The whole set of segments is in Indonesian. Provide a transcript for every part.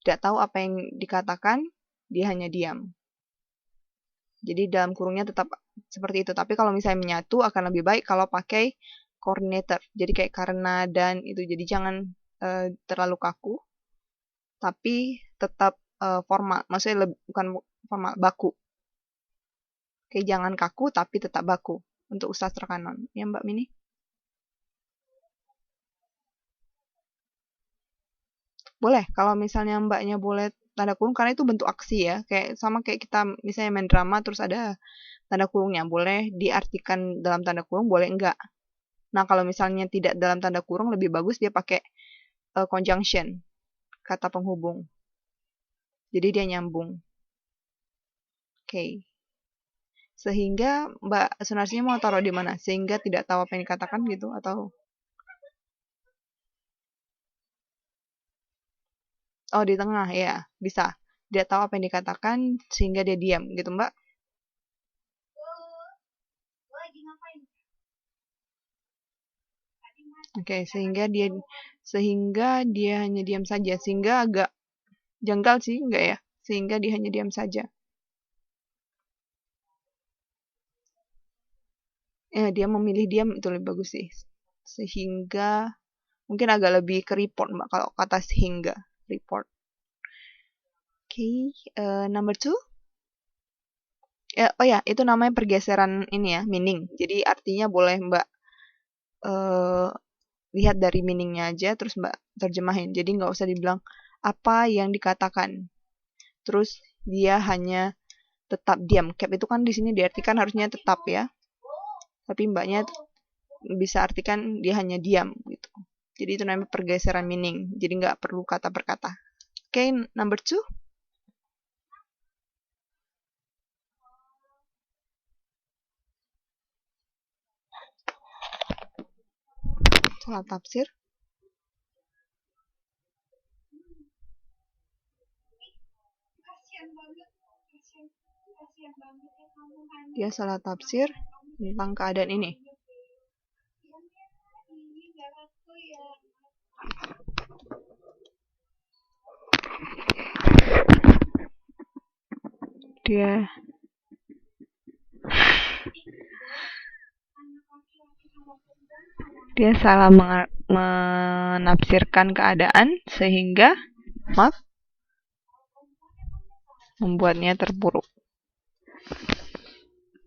tidak tahu apa yang dikatakan, dia hanya diam. Jadi dalam kurungnya tetap seperti itu. Tapi kalau misalnya menyatu akan lebih baik kalau pakai coordinator. Jadi kayak karena dan itu. Jadi jangan terlalu kaku, tapi tetap formal. Maksudnya bukan formal, baku. Oke, jangan kaku tapi tetap baku untuk Ustaz Rekanon. Ya Mbak Mini? Boleh, kalau misalnya Mbaknya boleh tanda kurung, karena itu bentuk aksi ya. Kayak sama kayak kita misalnya main drama terus ada tanda kurungnya. Boleh diartikan dalam tanda kurung, boleh enggak. Nah, kalau misalnya tidak dalam tanda kurung, lebih bagus dia pakai conjunction, kata penghubung. Jadi dia nyambung. Oke. Sehingga Mbak Sunarsinya mau taruh di mana? Sehingga tidak tahu apa yang dikatakan gitu, atau... Oh, di tengah, ya. Bisa. Dia tahu apa yang dikatakan, sehingga dia diam, gitu Mbak. Oke, sehingga dia hanya diam saja. Sehingga agak janggal sih, enggak ya? Sehingga dia hanya diam saja. Dia memilih diam itu lebih bagus sih. Sehingga mungkin agak lebih ke report Mbak kalau kata sehingga report. Oke, number two. Oh ya, itu namanya pergeseran ini ya, meaning. Jadi artinya boleh Mbak eh, lihat dari meaningnya aja, terus Mbak terjemahin. Jadi nggak usah dibilang apa yang dikatakan. Terus dia hanya tetap diam. Cap itu kan di sini diartikan harusnya tetap ya. Tapi Mbaknya bisa artikan dia hanya diam gitu. Jadi itu namanya pergeseran meaning. Jadi nggak perlu kata per kata. Oke, number two. Salah tafsir. Dia salah tafsir tentang keadaan ini. Dia salah menafsirkan keadaan sehingga maaf membuatnya terpuruk.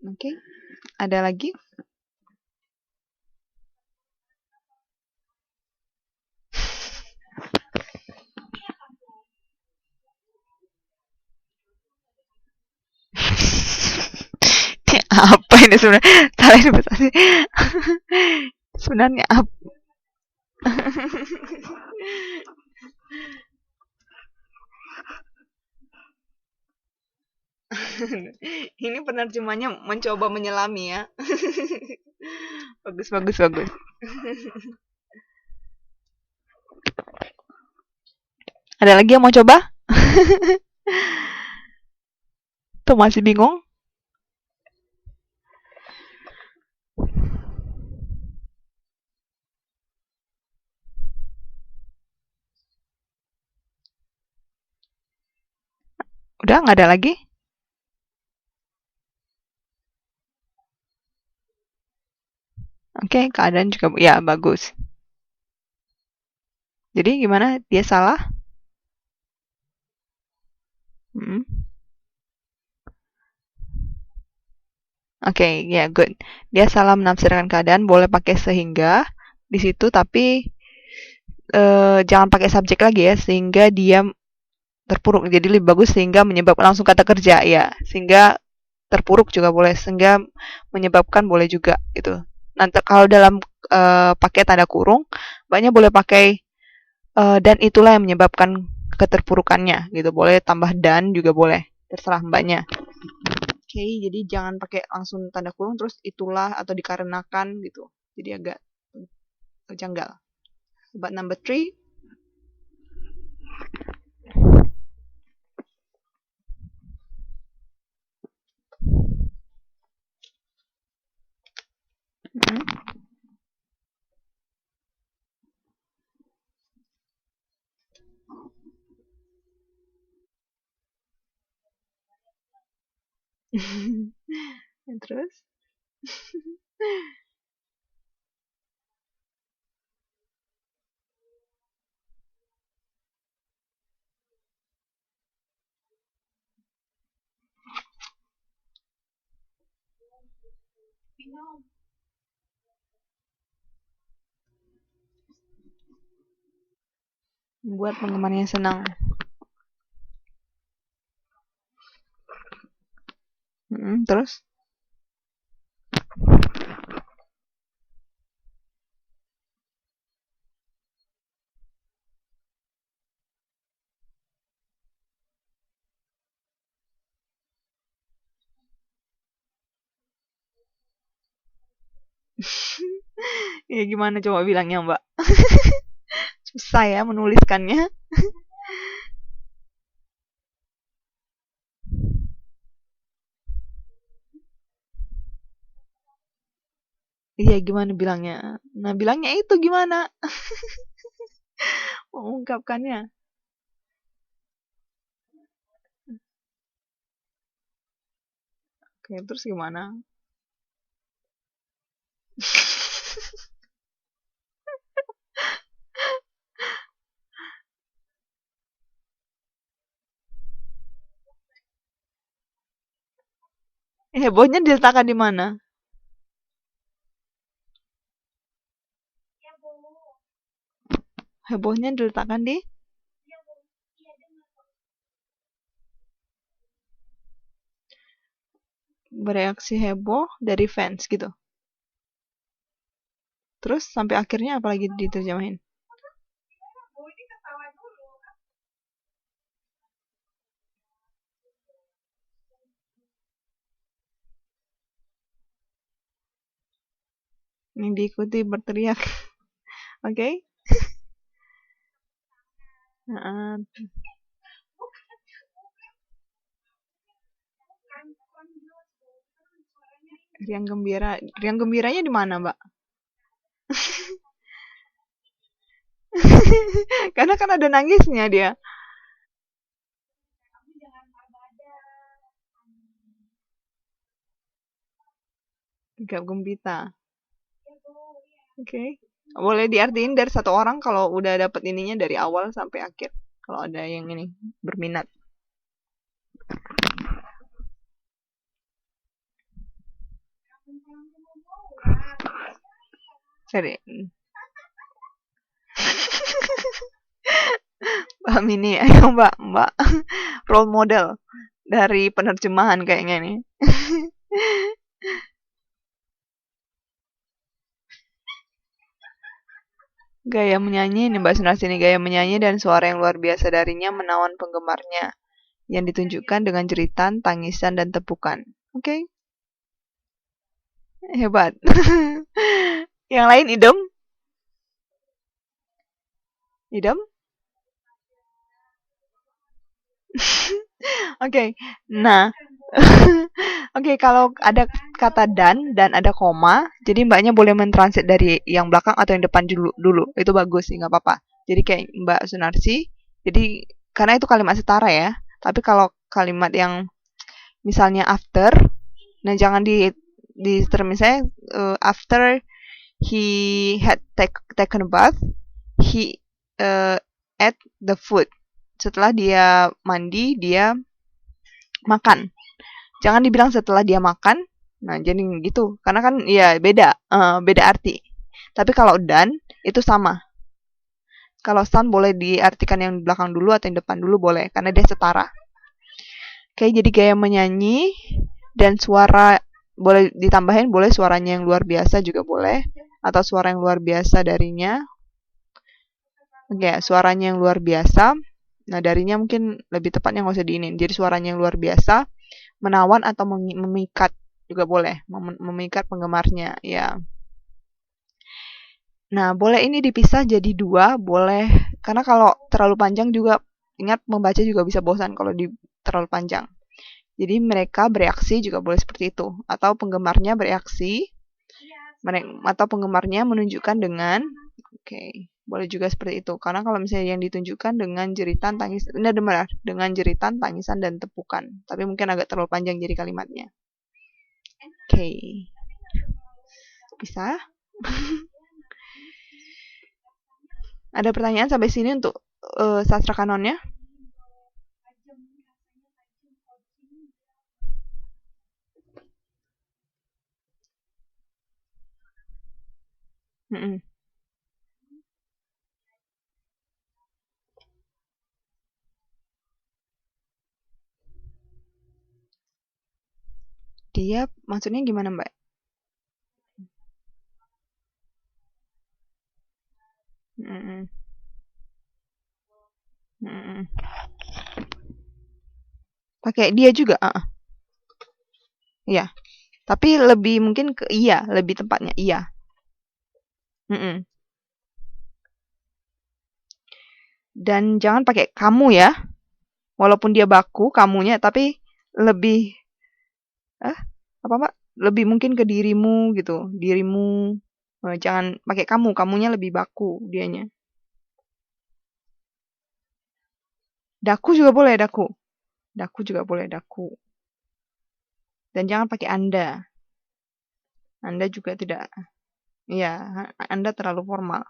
Oke, ada lagi? Apa ini sebenarnya? Salah investasi. Sebenarnya apa? Ini penerjemahnya mencoba menyelami ya. Bagus, bagus, bagus. Ada lagi yang mau coba? Tuh masih bingung? Udah nggak ada lagi? Oke, keadaan juga ya bagus. Jadi gimana? Dia salah? Hmm. Oke, ya good. Dia salah menafsirkan keadaan, boleh pakai sehingga di situ, tapi jangan pakai subjek lagi ya, sehingga dia terpuruk. Jadi lebih bagus sehingga menyebabkan langsung kata kerja ya, sehingga terpuruk juga boleh, sehingga menyebabkan boleh juga gitu. Nanti kalau dalam pakai tanda kurung, banyak boleh pakai dan itulah yang menyebabkan keterpurukannya gitu. Boleh tambah dan juga boleh, terserah mbaknya. Oke, jadi jangan pakai langsung tanda kurung terus itulah atau dikarenakan gitu. Jadi agak janggal. But number three. Terus? Membuat penggemarnya senang. Terus? Ya gimana coba bilangnya, Mbak? Susah ya menuliskannya. Iya, gimana bilangnya? Nah, bilangnya itu gimana? Mengungkapkannya. Oke, terus gimana? Hebohnya diletakkan di mana? Hebohnya diletakkan di bereaksi heboh dari fans gitu. Terus sampai akhirnya apalagi diterjemahin? Yang diikuti berteriak. Oke? Okay? Riang gembira. Riang gembiranya di mana, Mbak? Karena kan ada nangisnya dia. Gap gembita. Oke. Okay. Boleh diartiin dari satu orang kalau udah dapet ininya dari awal sampai akhir. Kalau ada yang ini berminat. Sorry. Mbak Mini, ayo Mbak role model dari penerjemahan kayaknya nih. Gaya menyanyi nih Mbak Sunarsi ini, gaya menyanyi dan suara yang luar biasa darinya menawan penggemarnya yang ditunjukkan dengan jeritan, tangisan, dan tepukan. Oke? Okay? Hebat. Yang lain idem? Idem? Oke. Nah, oke, kalau ada kata dan ada koma, jadi mbaknya boleh mentransit dari yang belakang atau yang depan dulu. Itu bagus sih, nggak apa-apa. Jadi kayak Mbak Sunarsi, jadi karena itu kalimat setara ya. Tapi kalau kalimat yang misalnya after, nah jangan di misalnya after he had taken a bath, he ate the food. Setelah dia mandi, dia makan. Jangan dibilang setelah dia makan. Nah, jadi gitu. Karena kan ya beda, beda arti. Tapi kalau dan itu sama. Kalau sun boleh diartikan yang belakang dulu atau yang depan dulu boleh karena dia setara. Oke, jadi gaya menyanyi dan suara boleh ditambahin, boleh suaranya yang luar biasa juga boleh atau suara yang luar biasa darinya. Oke, suaranya yang luar biasa. Nah, darinya mungkin lebih tepatnya nggak usah diinin. Jadi suaranya yang luar biasa, menawan atau memikat juga boleh, memikat penggemarnya. Ya. Nah, boleh ini dipisah jadi dua, boleh. Karena kalau terlalu panjang juga, ingat membaca juga bisa bosan kalau terlalu panjang. Jadi mereka bereaksi juga boleh seperti itu. Atau penggemarnya bereaksi, atau penggemarnya menunjukkan dengan, oke. Boleh juga seperti itu. Karena kalau misalnya yang ditunjukkan dengan jeritan, tangisan, benar-benar dengan jeritan, tangisan, dan tepukan. Tapi mungkin agak terlalu panjang jadi kalimatnya. Oke. Bisa? Ada pertanyaan sampai sini untuk sastra kanonnya? Mm-mm. Dia maksudnya gimana, Mbak? Mm-mm. Mm-mm. Pakai dia juga, iya. Tapi lebih mungkin ke iya, lebih tepatnya iya. Mm-mm. Dan jangan pakai kamu ya. Walaupun dia baku kamunya, tapi lebih apa Mbak? Lebih mungkin ke dirimu gitu, dirimu. Jangan pakai kamu, kamunya lebih baku dianya. Daku juga boleh, daku. Daku juga boleh, daku. Dan jangan pakai Anda. Anda juga tidak. Iya, Anda terlalu formal.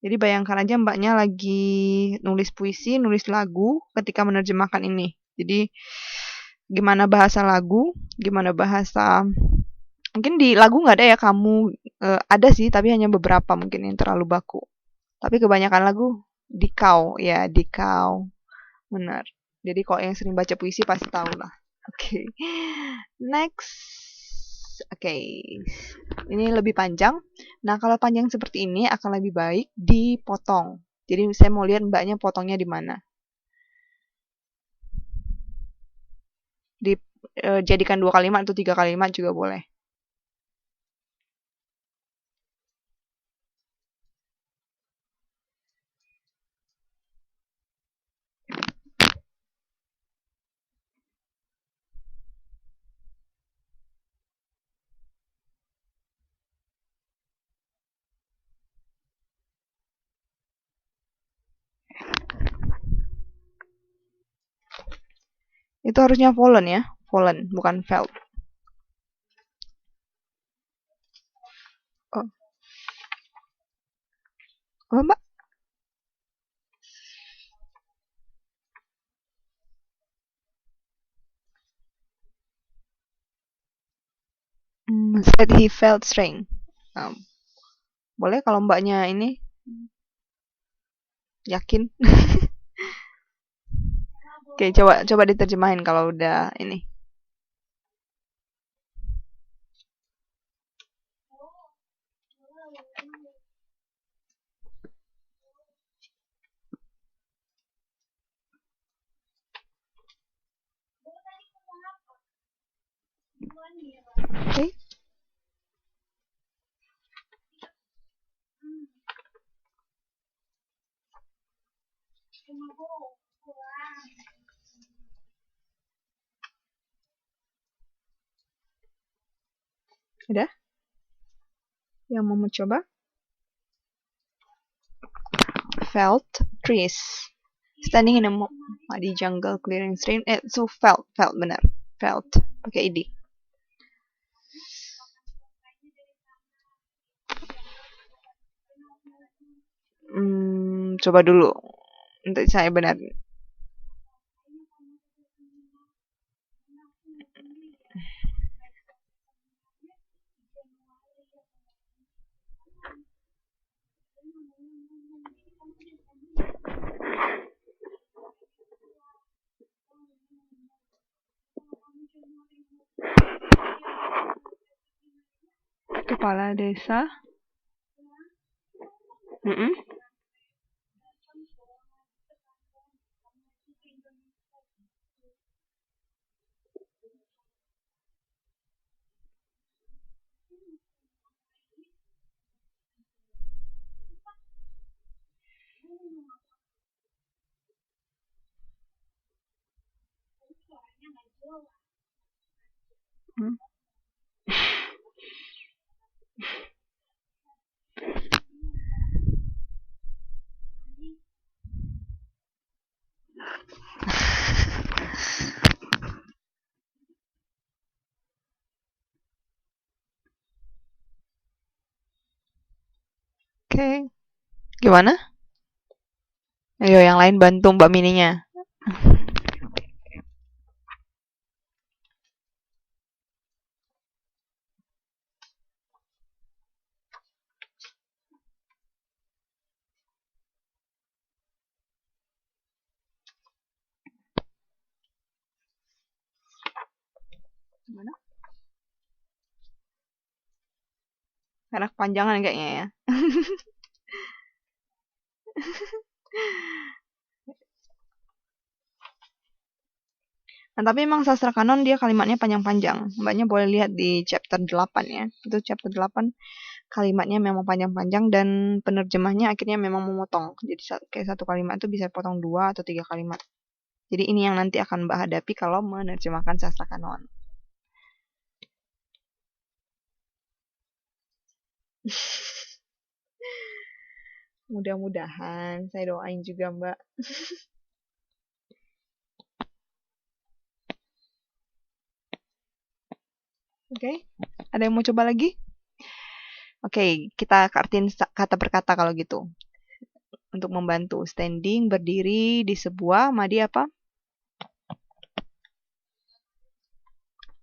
Jadi bayangkan aja Mbaknya lagi nulis puisi, nulis lagu ketika menerjemahkan ini. Jadi gimana bahasa lagu, gimana bahasa mungkin di lagu nggak ada ya kamu, ada sih tapi hanya beberapa mungkin yang terlalu baku. Tapi kebanyakan lagu di kau, ya di kau, benar. Jadi kalau yang sering baca puisi pasti tahu lah. Oke, next. Oke, ini lebih panjang. Nah, kalau panjang seperti ini akan lebih baik dipotong. Jadi saya mau lihat mbaknya potongnya di mana. Dijadikan 2 kalimat atau 3 kalimat juga boleh. Itu harusnya Fallen ya, Fallen bukan felt. Oh, apa mbak? Said he felt strength. Boleh kalau mbaknya ini yakin. Oke, coba diterjemahin kalau udah ini. Oke. Udah? Yang mau mencoba? Felt trees. Standing in a muddy jungle clearing stream. So felt benar. Felt pakai id. Coba dulu untuk saya benar. Kepala desa. Oke. Gimana? Ayo yang lain bantu Mbak Mininya. Gimana? Karena kepanjangan kayaknya ya. Nah, tapi emang sastra kanon dia kalimatnya panjang-panjang. Mbaknya boleh lihat di chapter 8 ya. Itu chapter 8 kalimatnya memang panjang-panjang dan penerjemahnya akhirnya memang memotong. Jadi kayak satu kalimat itu bisa potong 2 atau 3 kalimat. Jadi ini yang nanti akan Mbak hadapi kalau menerjemahkan sastra kanon. Mudah-mudahan, saya doain juga Mbak. Oke, ada yang mau coba lagi? Oke, kita artiin kata per kata kalau gitu. Untuk membantu standing, berdiri di sebuah, Madi apa?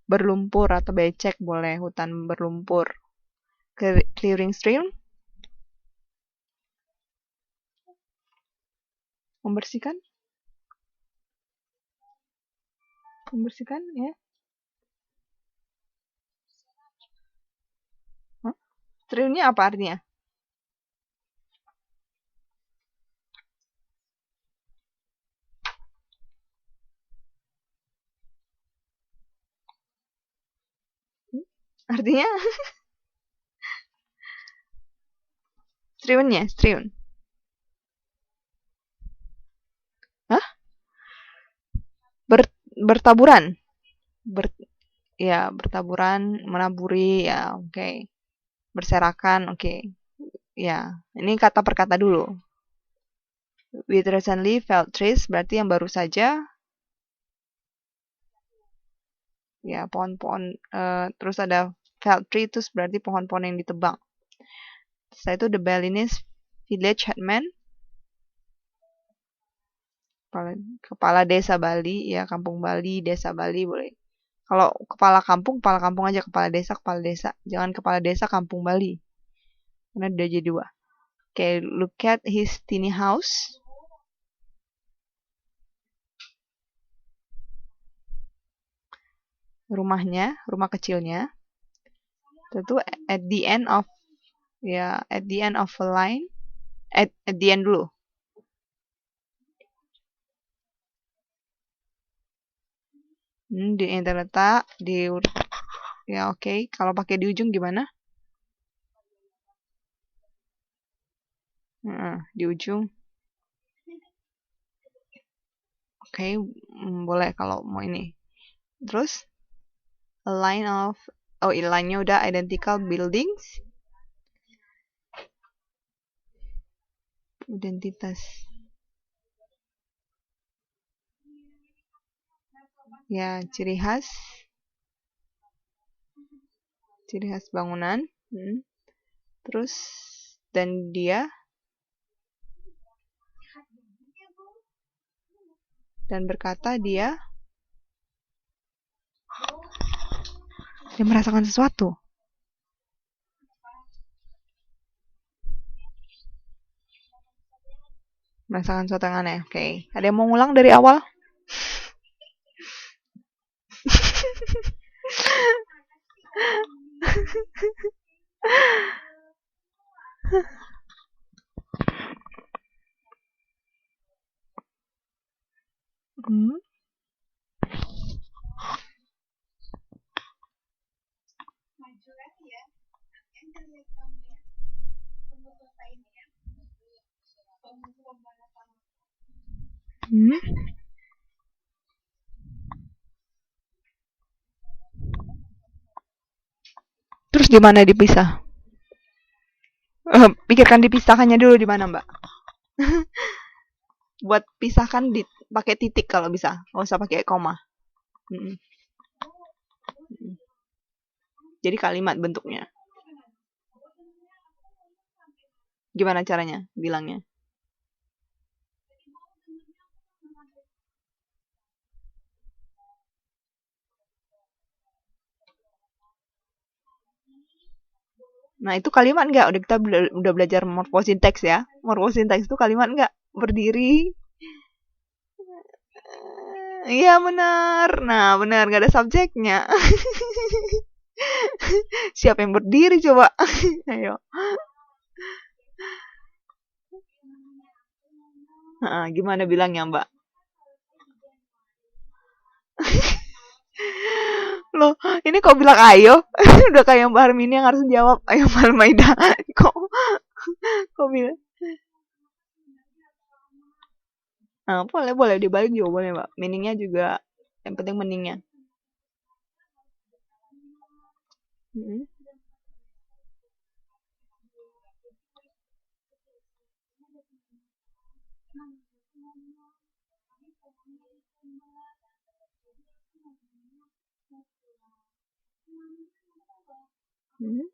Berlumpur atau becek boleh, hutan berlumpur. Clearing stream, membersihkan, membersihkan ya. Huh? Streamnya apa artinya? Artinya streamnya, stream. Hah? Bertaburan. Ya, bertaburan, menaburi, ya, oke. Okay. Berserakan, oke. Okay. Ya, ini kata per kata dulu. With recently felt trees berarti yang baru saja. Ya, pohon-pohon. Terus ada felt tree itu berarti pohon-pohon yang ditebang. Setelah itu the Balinese village headman. Kepala desa Bali, ya kampung Bali, desa Bali boleh. Kalau kepala kampung aja, kepala desa. Jangan kepala desa kampung Bali. Karena udah jadi 2. Okay, look at his tiny house. Rumahnya, rumah kecilnya. Tentu at the end of a line. At the end dulu. Di yang terletak di ya oke. Okay. Kalau pakai di ujung gimana? Di ujung. Oke, okay. Boleh kalau mau ini. Terus a line of line-nya udah identical buildings. Identitas. Ya, ciri khas bangunan. Terus dan dia dan berkata dia merasakan sesuatu. Merasakan sesuatu yang aneh. Oke. Okay. Ada yang mau ngulang dari awal? Terus di mana dipisah? Pikirkan dipisahkannya dulu di mana, Mbak? Buat pisahkan pakai titik kalau bisa, nggak usah pakai koma. Jadi kalimat bentuknya. Gimana caranya bilangnya? Nah, itu kalimat nggak? Udah kita udah belajar morfosinteks ya. Morfosinteks itu kalimat nggak? Berdiri. Iya benar. Nah, benar nggak ada subjeknya. Siapa yang berdiri coba? Ayo. Gimana bilangnya, Mbak? Loh, ini kok bilang ayo? Udah kayak Mbak Harmini yang harus jawab. Ayo Mbak Almaida. kok kok bilang? Nah, boleh boleh dibalik juga boleh, Mbak. Meaningnya juga yang penting meaningnya. Mm-mm. Mm-mm.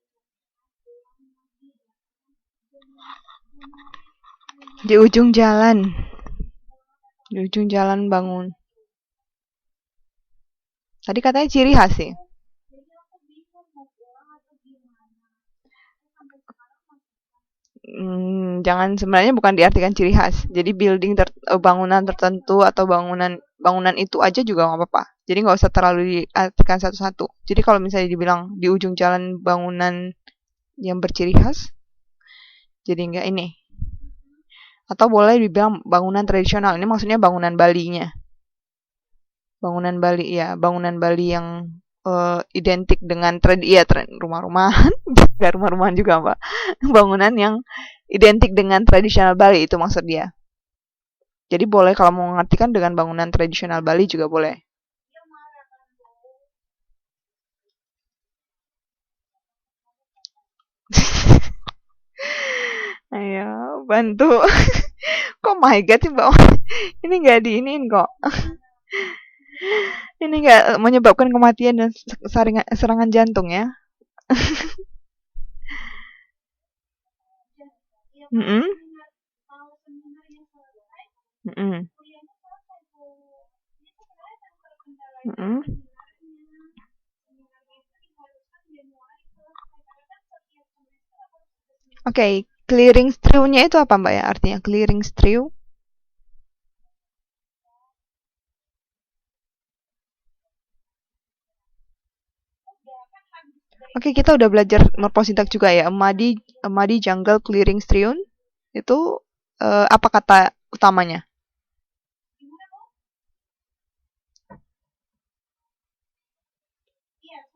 Di ujung jalan. Di ujung jalan bangun. Tadi katanya ciri khas sih. Jangan sebenarnya bukan diartikan ciri khas. Jadi bangunan tertentu atau bangunan bangunan itu aja juga nggak apa-apa. Jadi nggak usah terlalu diartikan satu-satu. Jadi kalau misalnya dibilang di ujung jalan bangunan yang berciri khas, jadi nggak ini. Atau boleh dibilang bangunan tradisional. Ini maksudnya bangunan Balinya. Bangunan Bali ya, bangunan Bali yang identik dengan rumah-rumahan, nggak rumah-rumahan juga Mbak. Bangunan yang identik dengan tradisional Bali itu maksud dia. Jadi boleh kalau mau mengartikan dengan bangunan tradisional Bali juga boleh. Ayo bantu. Kok my god sih Mbak? Ini nggak diinin kok. Ini nggak menyebabkan kematian dan serangan jantung ya. Mm-mm. Mm-mm. Mm-mm. Oke, clearing strew-nya itu apa Mbak ya? Artinya clearing strew? Oke, kita udah belajar morfosintak juga ya. Emadi jungle clearing strewn itu apa kata utamanya?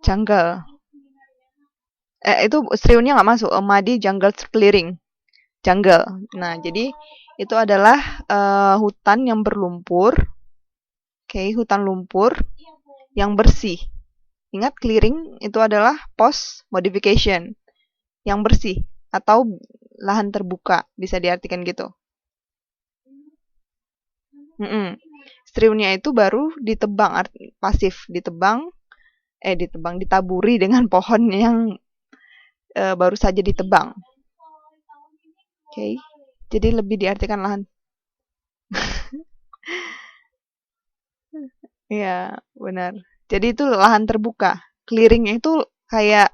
Jungle. Itu strewnnya nggak masuk. Emadi jungle clearing. Jungle. Nah, jadi itu adalah hutan yang berlumpur. Oke, hutan lumpur yang bersih. Ingat clearing itu adalah post modification yang bersih atau lahan terbuka, bisa diartikan gitu. Strewnnya itu baru ditebang, pasif ditebang, ditaburi dengan pohon yang baru saja ditebang. Oke, jadi lebih diartikan lahan. Iya, benar. Jadi itu lahan terbuka. Clearingnya itu kayak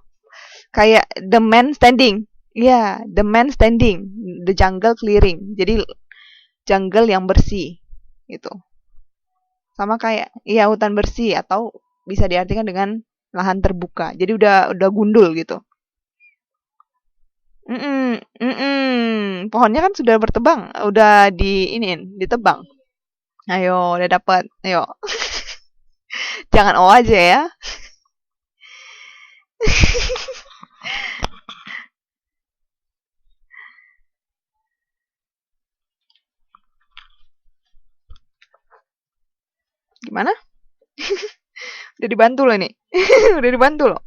kayak the man standing. Iya, the man standing, the jungle clearing. Jadi jungle yang bersih gitu. Sama kayak iya hutan bersih atau bisa diartikan dengan lahan terbuka. Jadi udah gundul gitu. Pohonnya kan sudah bertebang, udah ditebang. Ayo, udah dapat. Ayo. Jangan O aja ya. Gimana? Udah dibantu loh nih. Udah dibantu loh.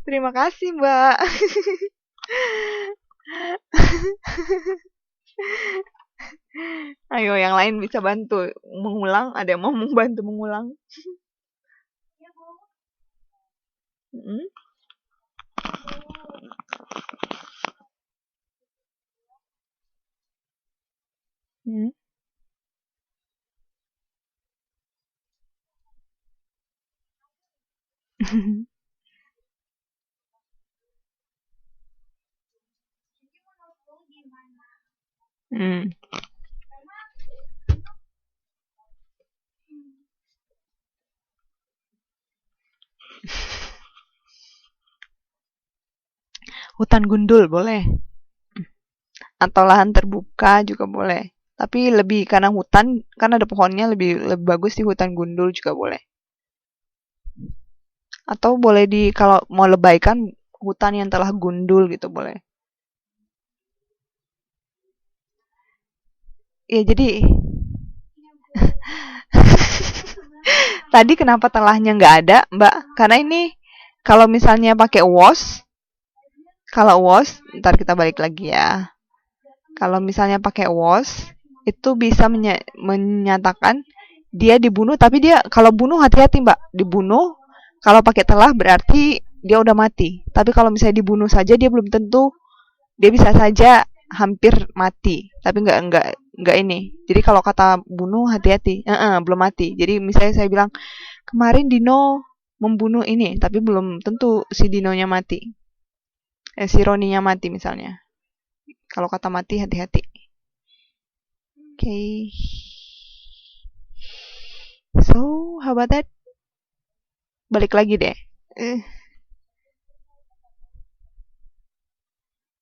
Terima kasih, Mbak. Ayo, yang lain bisa bantu mengulang. Ada yang mau membantu mengulang? Mm-mm. Mm. Mm. Hutan gundul boleh, atau lahan terbuka juga boleh. Tapi lebih karena hutan, kan ada pohonnya, lebih lebih bagus di hutan gundul juga boleh. Atau boleh di kalau mau lebaikan hutan yang telah gundul gitu boleh. Ya jadi tadi kenapa telahnya nggak ada, Mbak? Karena ini kalau misalnya pakai was, kalau was, ntar kita balik lagi ya. Kalau misalnya pakai was, itu bisa menyatakan dia dibunuh, tapi dia kalau bunuh hati-hati Mbak, dibunuh kalau pakai telah berarti dia udah mati. Tapi kalau misalnya dibunuh saja dia belum tentu, dia bisa saja hampir mati, tapi nggak ini. Jadi kalau kata bunuh hati-hati, belum mati. Jadi misalnya saya bilang kemarin Dino membunuh ini, tapi belum tentu si Dinonya mati. Si Roninya mati misalnya. Kalau kata mati hati-hati. Oke. Okay. So, how about that? Balik lagi deh.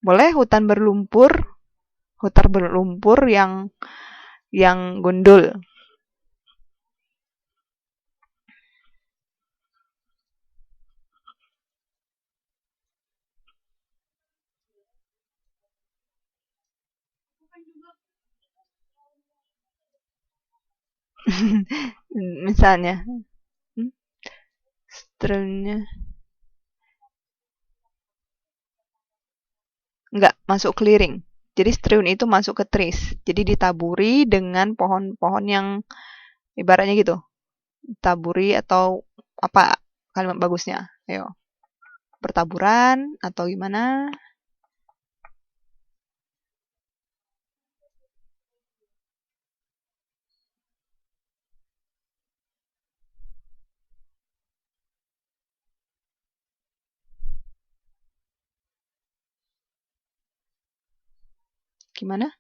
Boleh hutan berlumpur yang gundul. Misalnya, hmm, strunnya nggak masuk clearing. Jadi strewn itu masuk ke trees. Jadi ditaburi dengan pohon-pohon yang ibaratnya gitu. Taburi atau apa kalimat bagusnya? Ayo. Bertaburan atau gimana? Gimana?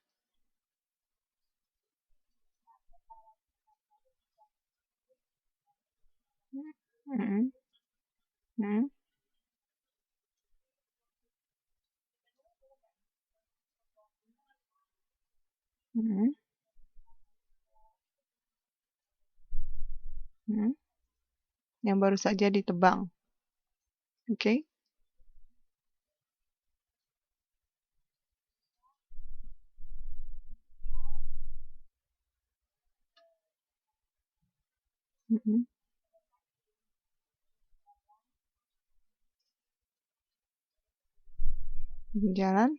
Hmm, hmm, hmm, hmm. Yang baru saja ditebang. Oke. Okay. Hmm. Jalan.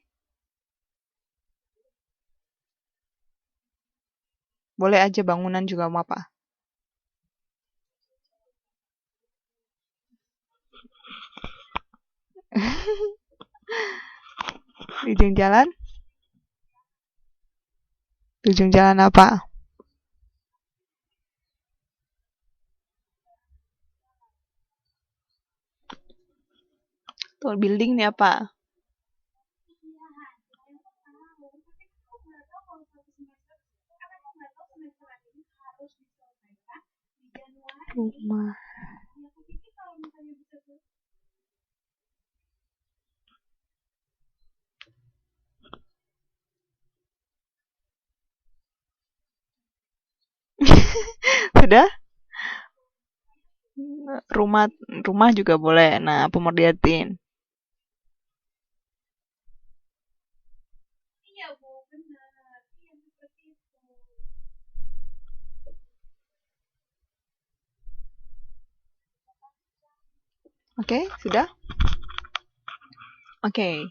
Boleh aja bangunan juga mau apa? Ujung jalan? Ujung jalan apa? Tuh building nih apa? Rumah. Sudah? Rumah rumah juga boleh. Nah, apa mau diliatin? Oke, sudah? Oke.